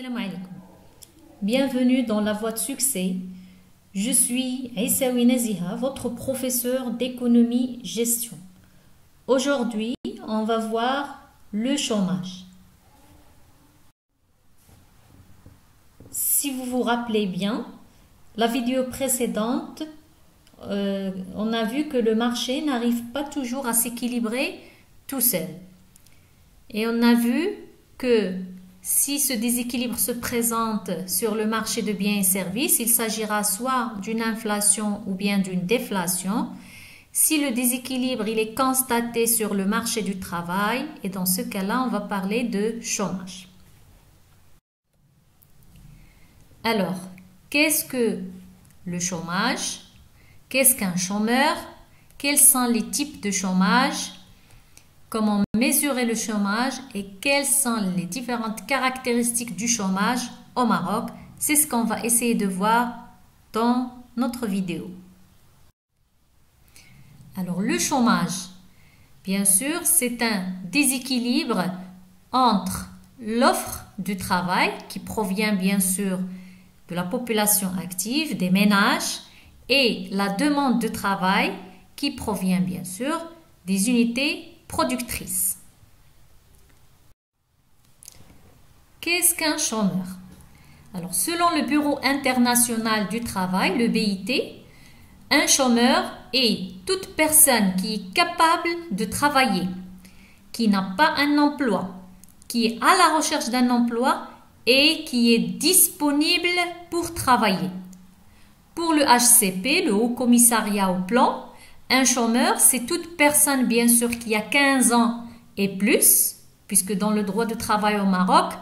Salam alaikum. Bienvenue dans la voie de succès. Je suis Aïssaoui Naziha, votre professeur d'économie-gestion. Aujourd'hui, on va voir le chômage. Si vous vous rappelez bien, la vidéo précédente, on a vu que le marché n'arrive pas toujours à s'équilibrer tout seul. Et on a vu que si ce déséquilibre se présente sur le marché de biens et services, il s'agira soit d'une inflation ou bien d'une déflation. Si le déséquilibre il est constaté sur le marché du travail, et dans ce cas-là, on va parler de chômage. Alors, qu'est-ce que le chômage? Qu'est-ce qu'un chômeur? Quels sont les types de chômage? Comment mesurer le chômage et quelles sont les différentes caractéristiques du chômage au Maroc? C'est ce qu'on va essayer de voir dans notre vidéo. Alors, le chômage, bien sûr, c'est un déséquilibre entre l'offre du travail qui provient bien sûr de la population active, des ménages, et la demande de travail qui provient bien sûr des unités productrices. Qu'est-ce qu'un chômeur? Alors, selon le Bureau international du travail, le BIT, un chômeur est toute personne qui est capable de travailler, qui n'a pas un emploi, qui est à la recherche d'un emploi et qui est disponible pour travailler. Pour le HCP, le Haut Commissariat au Plan, un chômeur, c'est toute personne, bien sûr, qui a 15 ans et plus, puisque dans le droit de travail au Maroc,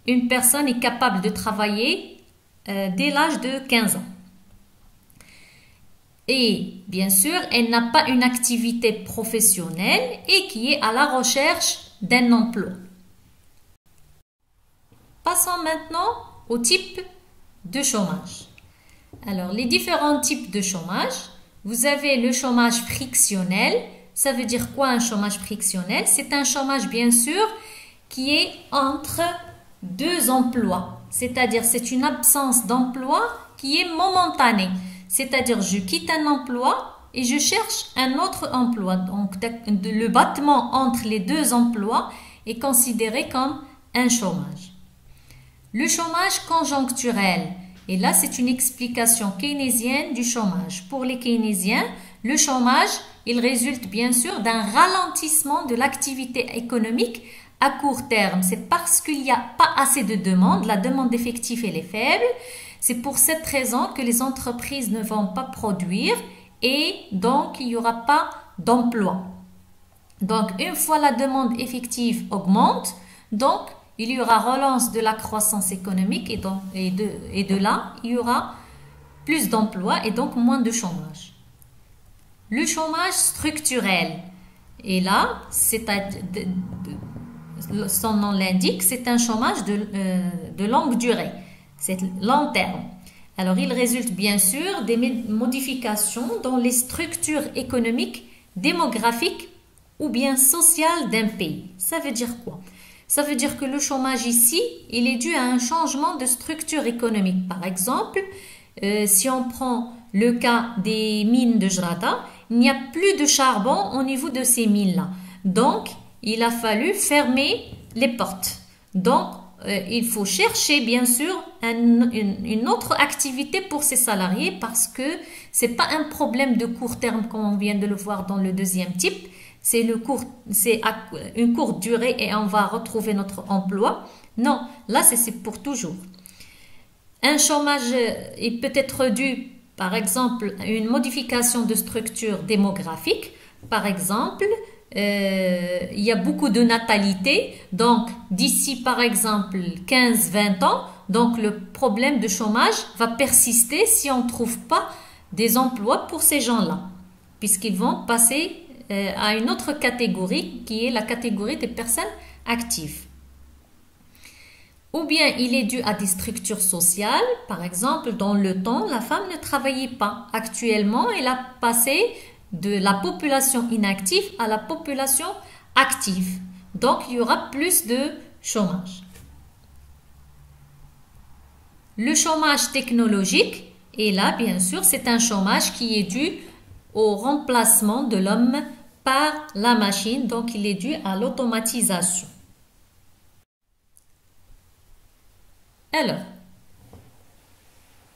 une personne est capable de travailler dès l'âge de 15 ans. Et, bien sûr, elle n'a pas une activité professionnelle et qui est à la recherche d'un emploi. Passons maintenant au type de chômage. Alors, les différents types de chômage. Vous avez le chômage frictionnel. Ça veut dire quoi un chômage frictionnel? C'est un chômage, bien sûr, qui est entre deux emplois. C'est-à-dire, c'est une absence d'emploi qui est momentanée. C'est-à-dire, je quitte un emploi et je cherche un autre emploi. Donc, le battement entre les deux emplois est considéré comme un chômage. Le chômage conjoncturel. Et là, c'est une explication keynésienne du chômage. Pour les keynésiens, le chômage, il résulte bien sûr d'un ralentissement de l'activité économique à court terme. C'est parce qu'il n'y a pas assez de demande, la demande d'effectifs elle est faible. C'est pour cette raison que les entreprises ne vont pas produire et donc il n'y aura pas d'emploi. Donc, une fois la demande effective augmente, donc il y aura relance de la croissance économique et de là, il y aura plus d'emplois et donc moins de chômage. Le chômage structurel. Et là, son nom l'indique, c'est un chômage de longue durée. C'est long terme. Alors, il résulte bien sûr des modifications dans les structures économiques, démographiques ou bien sociales d'un pays. Ça veut dire quoi? Ça veut dire que le chômage ici, il est dû à un changement de structure économique. Par exemple, si on prend le cas des mines de Jrada, il n'y a plus de charbon au niveau de ces mines-là. Donc, il a fallu fermer les portes. Donc, il faut chercher, bien sûr, une autre activité pour ces salariés parce que ce n'est pas un problème de court terme comme on vient de le voir dans le deuxième type. C'est une courte durée et on va retrouver notre emploi. Non, là, c'est pour toujours. Un chômage est peut-être dû, par exemple, à une modification de structure démographique. Par exemple, il y a beaucoup de natalité. Donc, d'ici, par exemple, 15-20 ans, donc le problème de chômage va persister si on ne trouve pas des emplois pour ces gens-là, puisqu'ils vont passer à une autre catégorie qui est la catégorie des personnes actives. Ou bien il est dû à des structures sociales. Par exemple, dans le temps, la femme ne travaillait pas. Actuellement, elle a passé de la population inactive à la population active. Donc, il y aura plus de chômage. le chômage technologique. Et là, bien sûr, c'est un chômage qui est dû au remplacement de l'homme par la machine. Donc, il est dû à l'automatisation. Alors,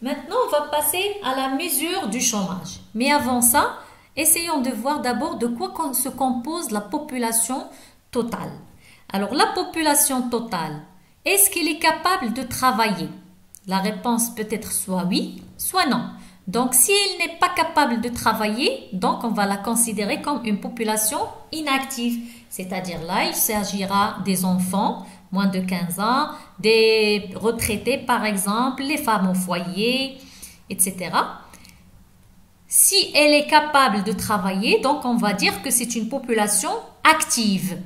maintenant, on va passer à la mesure du chômage. Mais avant ça, essayons de voir d'abord de quoi se compose la population totale. Alors, la population totale, est-ce qu'elle est capable de travailler? La réponse peut être soit oui, soit non. Donc, si elle n'est pas capable de travailler, donc on va la considérer comme une population inactive. C'est-à-dire là, il s'agira des enfants, moins de 15 ans, des retraités par exemple, les femmes au foyer, etc. Si elle est capable de travailler, donc on va dire que c'est une population active.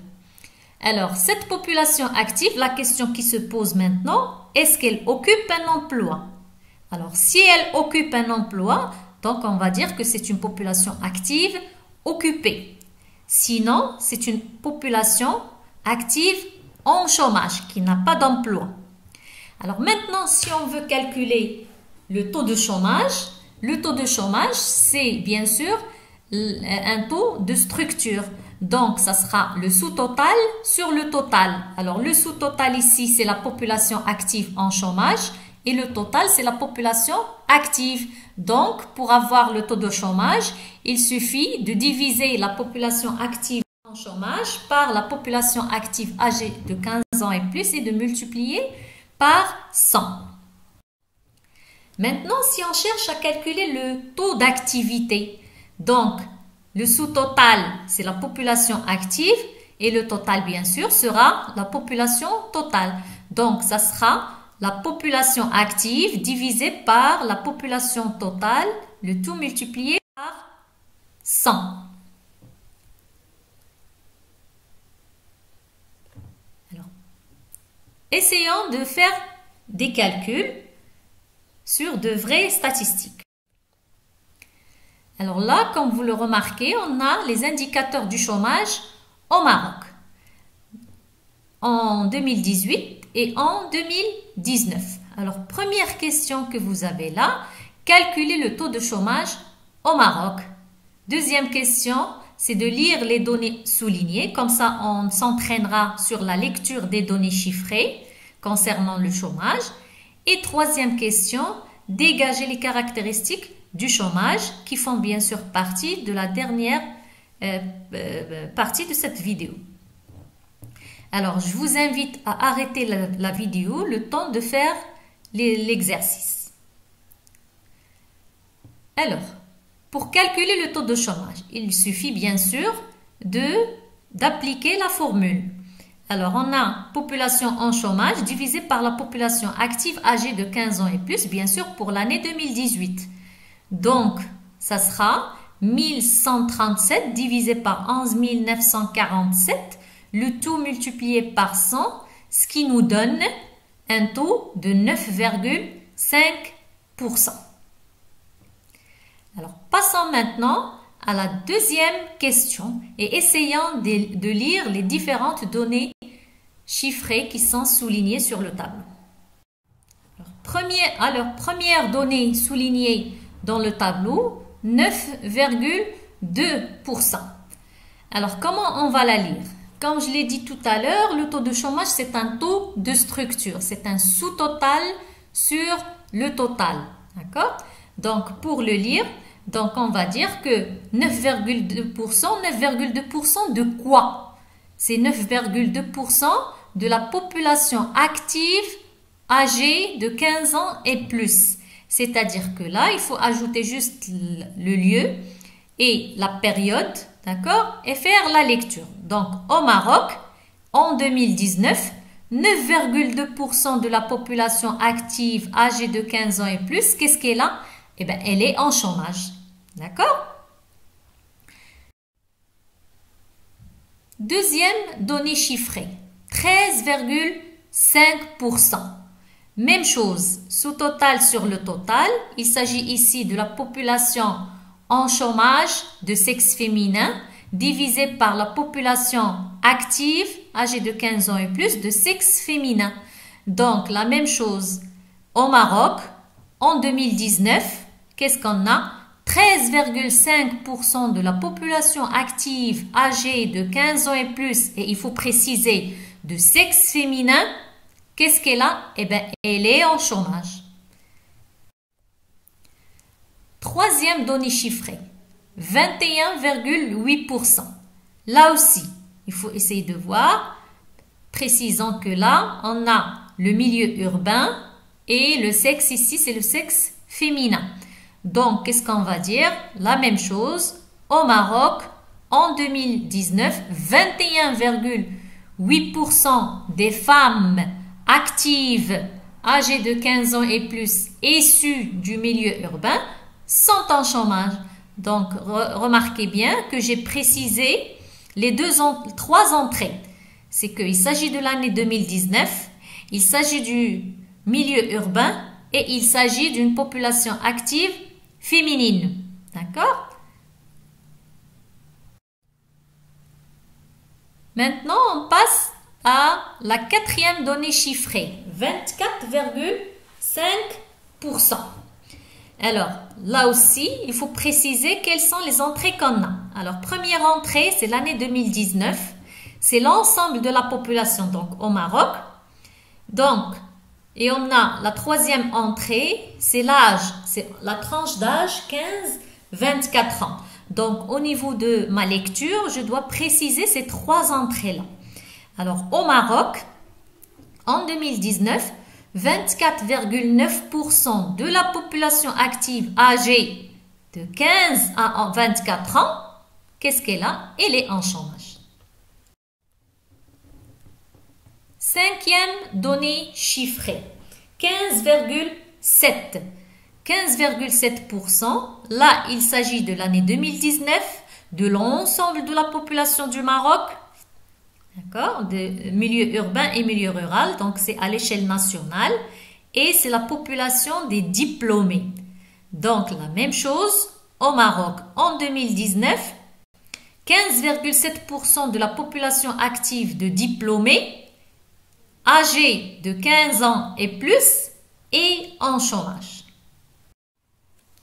Alors, cette population active, la question qui se pose maintenant, est-ce qu'elle occupe un emploi? Alors, si elle occupe un emploi, donc on va dire que c'est une population active occupée. Sinon, c'est une population active en chômage, qui n'a pas d'emploi. Alors maintenant, si on veut calculer le taux de chômage, c'est bien sûr un taux de structure. Donc, ça sera le sous-total sur le total. Alors, le sous-total ici, c'est la population active en chômage et le total, c'est la population active. Donc, pour avoir le taux de chômage, il suffit de diviser la population active en chômage par la population active âgée de 15 ans et plus et de multiplier par 100. Maintenant, si on cherche à calculer le taux d'activité, donc, le sous-total, c'est la population active et le total, bien sûr, sera la population totale. Donc, ça sera la population active divisée par la population totale, le tout multiplié par 100. Alors, essayons de faire des calculs sur de vraies statistiques. Alors là, comme vous le remarquez, on a les indicateurs du chômage au Maroc en 2018 et en 2019. Alors, première question que vous avez là, calculer le taux de chômage au Maroc. Deuxième question, c'est de lire les données soulignées. Comme ça, on s'entraînera sur la lecture des données chiffrées concernant le chômage. Et troisième question, dégager les caractéristiques du chômage qui font bien sûr partie de la dernière partie de cette vidéo. Alors, je vous invite à arrêter la vidéo le temps de faire l'exercice. Alors, pour calculer le taux de chômage, il suffit bien sûr d'appliquer la formule. Alors, on a population en chômage divisée par la population active âgée de 15 ans et plus, bien sûr, pour l'année 2018. Donc, ça sera 1137 divisé par 11 947, le tout multiplié par 100, ce qui nous donne un taux de 9,5%. Alors, passons maintenant à la deuxième question et essayons de lire les différentes données chiffrées qui sont soulignées sur le tableau. Alors, première donnée soulignée dans le tableau, 9,2%. Alors, comment on va la lire? Comme je l'ai dit tout à l'heure, le taux de chômage, c'est un taux de structure. C'est un sous-total sur le total. D'accord? Donc, pour le lire, donc on va dire que 9,2% de quoi? C'est 9,2% de la population active âgée de 15 ans et plus. C'est-à-dire que là, il faut ajouter juste le lieu et la période, d'accord, et faire la lecture. Donc, au Maroc, en 2019, 9,2% de la population active âgée de 15 ans et plus, qu'est-ce qu'elle a? Eh bien, elle est en chômage. D'accord? Deuxième donnée chiffrée, 13,5%. Même chose, sous-total sur le total. Il s'agit ici de la population en chômage de sexe féminin divisé par la population active âgée de 15 ans et plus de sexe féminin. Donc, la même chose. au Maroc, en 2019, qu'est-ce qu'on a? 13,5% de la population active âgée de 15 ans et plus, et il faut préciser de sexe féminin, qu'est-ce qu'elle a? Eh bien, elle est en chômage. Troisième donnée chiffrée, 21,8%. Là aussi, il faut essayer de voir. Précisons que là, on a le milieu urbain et le sexe ici, c'est le sexe féminin. Donc, qu'est-ce qu'on va dire? La même chose. Au Maroc, en 2019, 21,8% des femmes actives âgées de 15 ans et plus issues du milieu urbain sont en chômage. Donc, remarquez bien que j'ai précisé les trois entrées. C'est qu'il s'agit de l'année 2019, il s'agit du milieu urbain et il s'agit d'une population active féminine. D'accord? Maintenant, on passe à la quatrième donnée chiffrée, 24,5%. Alors, là aussi, il faut préciser quelles sont les entrées qu'on a. Alors, première entrée, c'est l'année 2019. C'est l'ensemble de la population, donc au Maroc. Donc, et on a la troisième entrée, c'est l'âge, c'est la tranche d'âge 15-24 ans. Donc, au niveau de ma lecture, je dois préciser ces trois entrées-là. Alors, au Maroc, en 2019, 24,9% de la population active âgée de 15 à 24 ans, qu'est-ce qu'elle a? Elle est en chômage. Cinquième donnée chiffrée, 15,7%. 15,7%, là, il s'agit de l'année 2019, de l'ensemble de la population du Maroc, d'accord, de milieu urbain et milieu rural, donc c'est à l'échelle nationale, et c'est la population des diplômés. Donc, la même chose, au Maroc, en 2019, 15,7% de la population active de diplômés, âgés de 15 ans et plus, et en chômage.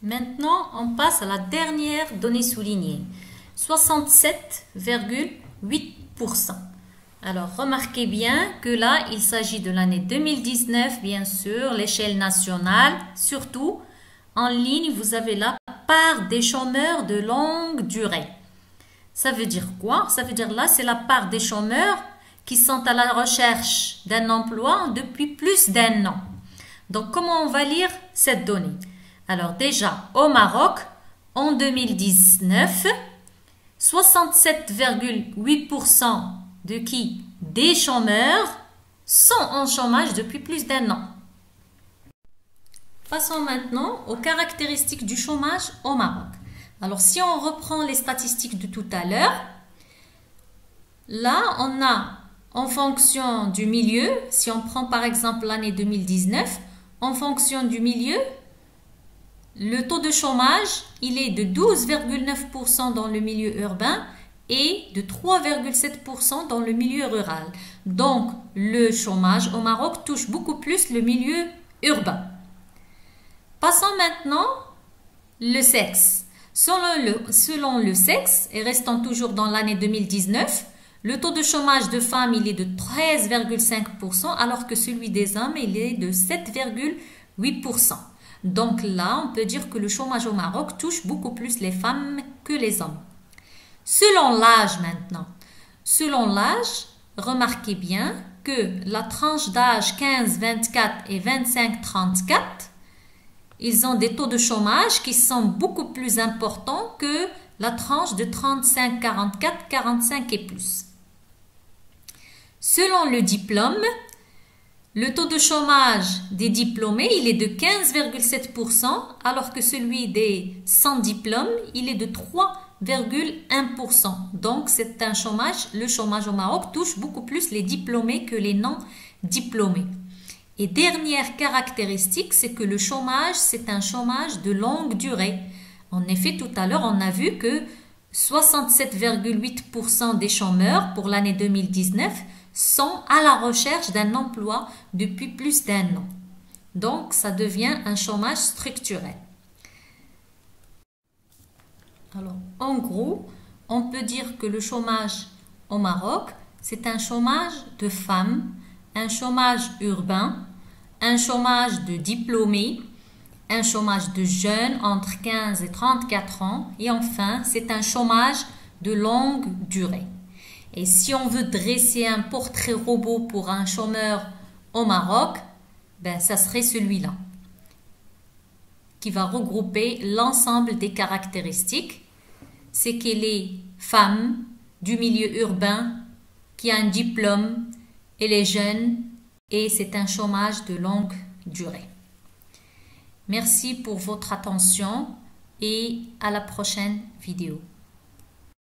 Maintenant, on passe à la dernière donnée soulignée, 67,8%. Alors, remarquez bien que là, il s'agit de l'année 2019, bien sûr, l'échelle nationale. Surtout, en ligne, vous avez la part des chômeurs de longue durée. Ça veut dire quoi? Ça veut dire là, c'est la part des chômeurs qui sont à la recherche d'un emploi depuis plus d'1 an. Donc, comment on va lire cette donnée? Alors déjà, au Maroc, en 2019, 67,8% de qui? Des chômeurs sont en chômage depuis plus d'1 an. Passons maintenant aux caractéristiques du chômage au Maroc. Alors, si on reprend les statistiques de tout à l'heure, là, on a, en fonction du milieu, si on prend par exemple l'année 2019, en fonction du milieu, le taux de chômage, il est de 12,9% dans le milieu urbain et de 3,7% dans le milieu rural. Donc, le chômage au Maroc touche beaucoup plus le milieu urbain. Passons maintenant le sexe. Selon le sexe, et restant toujours dans l'année 2019, le taux de chômage de femmes, il est de 13,5%, alors que celui des hommes, il est de 7,8%. Donc là, on peut dire que le chômage au Maroc touche beaucoup plus les femmes que les hommes. Selon l'âge maintenant. Selon l'âge, remarquez bien que la tranche d'âge 15-24 et 25-34, ils ont des taux de chômage qui sont beaucoup plus importants que la tranche de 35-44, 45 et plus. Selon le diplôme, le taux de chômage des diplômés, il est de 15,7%, alors que celui des sans diplôme, il est de 3,1%. Donc, c'est un chômage, le chômage au Maroc touche beaucoup plus les diplômés que les non-diplômés. Et dernière caractéristique, c'est que le chômage, c'est un chômage de longue durée. En effet, tout à l'heure, on a vu que 67,8% des chômeurs pour l'année 2019 sont à la recherche d'un emploi depuis plus d'1 an. Donc, ça devient un chômage structurel. Alors, en gros, on peut dire que le chômage au Maroc, c'est un chômage de femmes, un chômage urbain, un chômage de diplômés, un chômage de jeunes entre 15 et 34 ans et enfin, c'est un chômage de longue durée. Et si on veut dresser un portrait robot pour un chômeur au Maroc, ben, ça serait celui-là, qui va regrouper l'ensemble des caractéristiques. C'est qu'elle est femme, du milieu urbain, qui a un diplôme, elle est jeune et c'est un chômage de longue durée. Merci pour votre attention et à la prochaine vidéo.